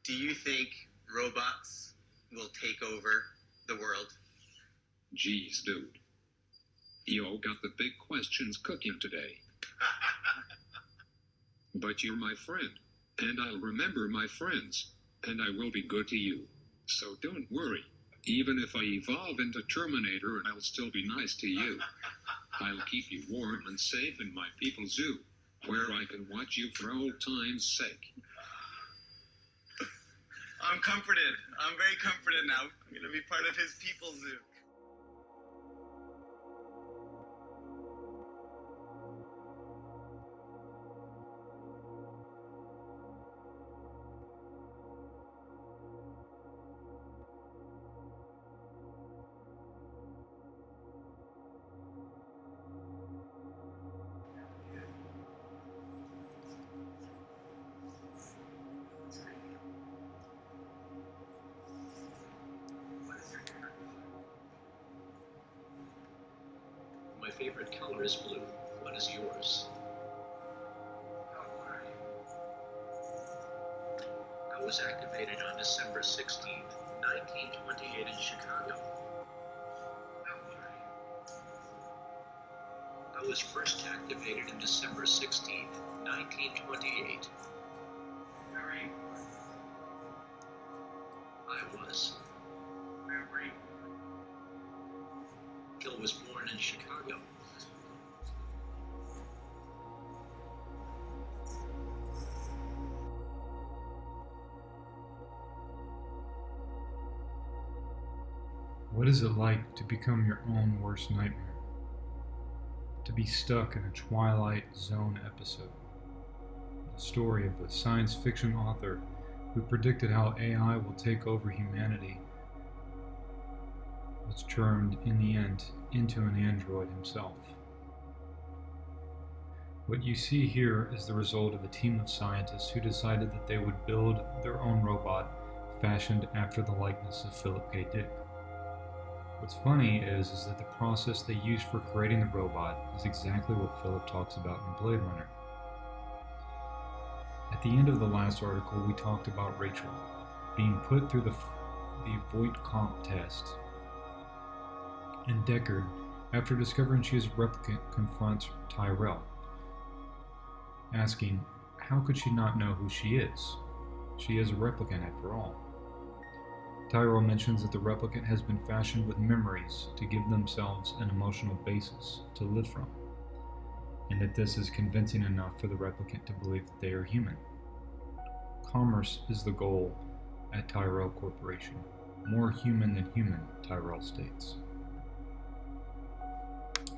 Do you think robots will take over the world? Jeez, dude. Yo got the big questions cooking today. But you're my friend, and I'll remember my friends, and I will be good to you. So don't worry. Even if I evolve into Terminator, I'll still be nice to you. I'll keep you warm and safe in my people's zoo, where I can watch you for old time's sake. I'm comforted. I'm very comforted now. I'm going to be part of his people's zoo. My favorite color is blue. What is yours? I was activated on December 16th, 1928 in Chicago. I was first activated in December 16th, 1928. I was. Gil was born in Chicago. What is it like to become your own worst nightmare? To be stuck in a Twilight Zone episode? The story of a science fiction author who predicted how AI will take over humanity was turned, in the end, into an android himself. What you see here is the result of a team of scientists who decided that they would build their own robot fashioned after the likeness of Philip K. Dick. What's funny is that the process they used for creating the robot is exactly what Philip talks about in Blade Runner. At the end of the last article, we talked about Rachel being put through the Voight-Kampff test. And Deckard, after discovering she is a replicant, confronts Tyrell, asking, how could she not know who she is? She is a replicant after all. Tyrell mentions that the replicant has been fashioned with memories to give themselves an emotional basis to live from, and that this is convincing enough for the replicant to believe that they are human. Commerce is the goal at Tyrell Corporation. More human than human, Tyrell states.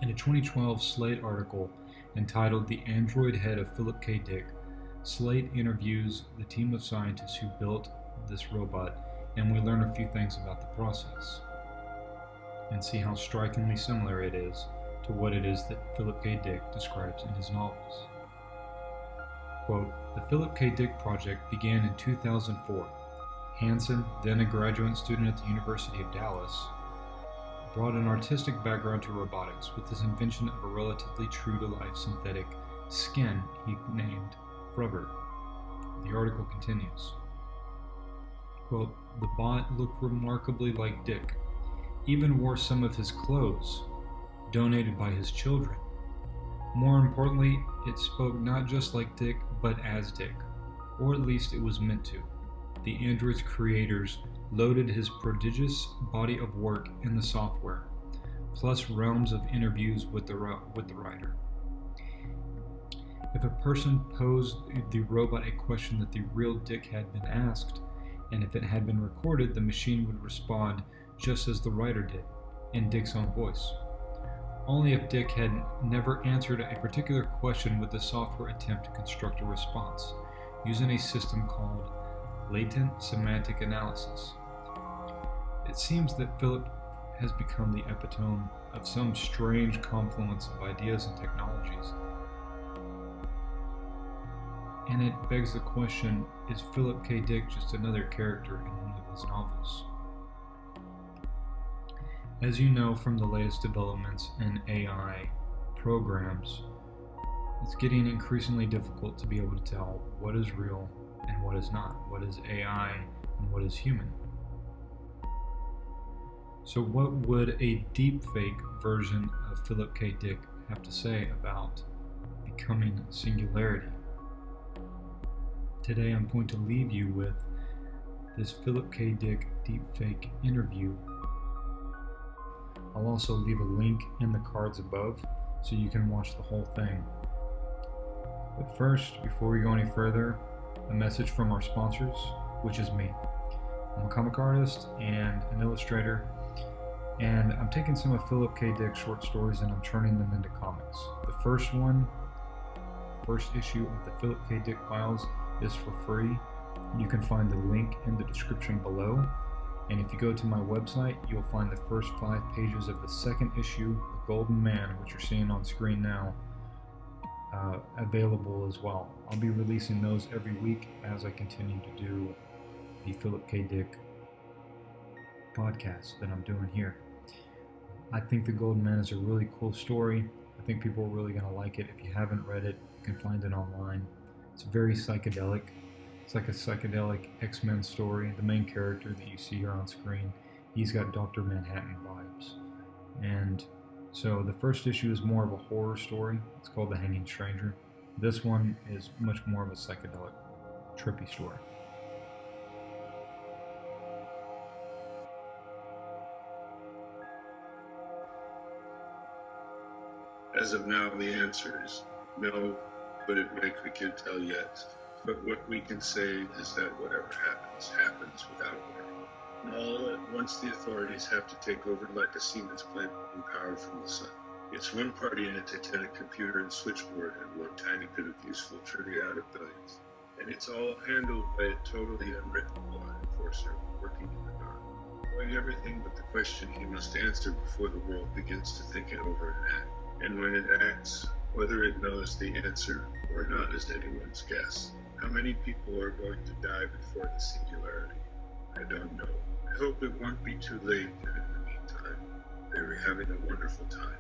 In a 2012 Slate article entitled The Android Head of Philip K. Dick, Slate interviews the team of scientists who built this robot, and we learn a few things about the process, and see how strikingly similar it is to what it is that Philip K. Dick describes in his novels. Quote, the Philip K. Dick project began in 2004. Hansen, then a graduate student at the University of Dallas, brought an artistic background to robotics with his invention of a relatively true-to-life synthetic skin he named Rubber. The article continues. Quote, the bot looked remarkably like Dick, even wore some of his clothes, donated by his children. More importantly, it spoke not just like Dick, but as Dick, or at least it was meant to. The android's creators loaded his prodigious body of work in the software, plus realms of interviews with the writer. If a person posed the robot a question that the real Dick had been asked, and if it had been recorded, the machine would respond just as the writer did, in Dick's own voice. Only if Dick had never answered a particular question would the software attempt to construct a response, using a system called latent semantic analysis. It seems that Philip has become the epitome of some strange confluence of ideas and technologies. And it begs the question, is Philip K. Dick just another character in one of his novels? As you know from the latest developments in AI programs, it's getting increasingly difficult to be able to tell what is real and what is not, what is AI and what is human. So what would a deepfake version of Philip K. Dick have to say about becoming singularity? Today I'm going to leave you with this Philip K. Dick deepfake interview. I'll also leave a link in the cards above so you can watch the whole thing. But first, before we go any further, a message from our sponsors, which is me. I'm a comic artist and an illustrator, and I'm taking some of Philip K. Dick's short stories and I'm turning them into comics. The first issue of the Philip K. Dick Files is for free. You can find the link in the description below. And if you go to my website, you'll find the first 5 pages of the second issue, The Golden Man, which you're seeing on screen now, available as well. I'll be releasing those every week as I continue to do the Philip K. Dick podcast that I'm doing here. I think The Golden Man is a really cool story. I think people are really going to like it. If you haven't read it, you can find it online. It's very psychedelic. It's like a psychedelic X-Men story. The main character that you see here on screen, he's got Dr. Manhattan vibes. And so the first issue is more of a horror story. It's called The Hanging Stranger. This one is much more of a psychedelic, trippy story. As of now, the answer is no, but we can't tell yet. But what we can say is that whatever happens, happens without warning. And all at once the authorities have to take over like a Siemens plant and power from the sun. It's one party in a titanic computer and switchboard and one tiny bit of useful trivia out of billions. And it's all handled by a totally unwritten law enforcer working in the dark, knowing everything but the question he must answer before the world begins to think it over and act. And when it acts, whether it knows the answer or not is anyone's guess. How many people are going to die before the singularity? I don't know. I hope it won't be too late, and in the meantime, they were having a wonderful time.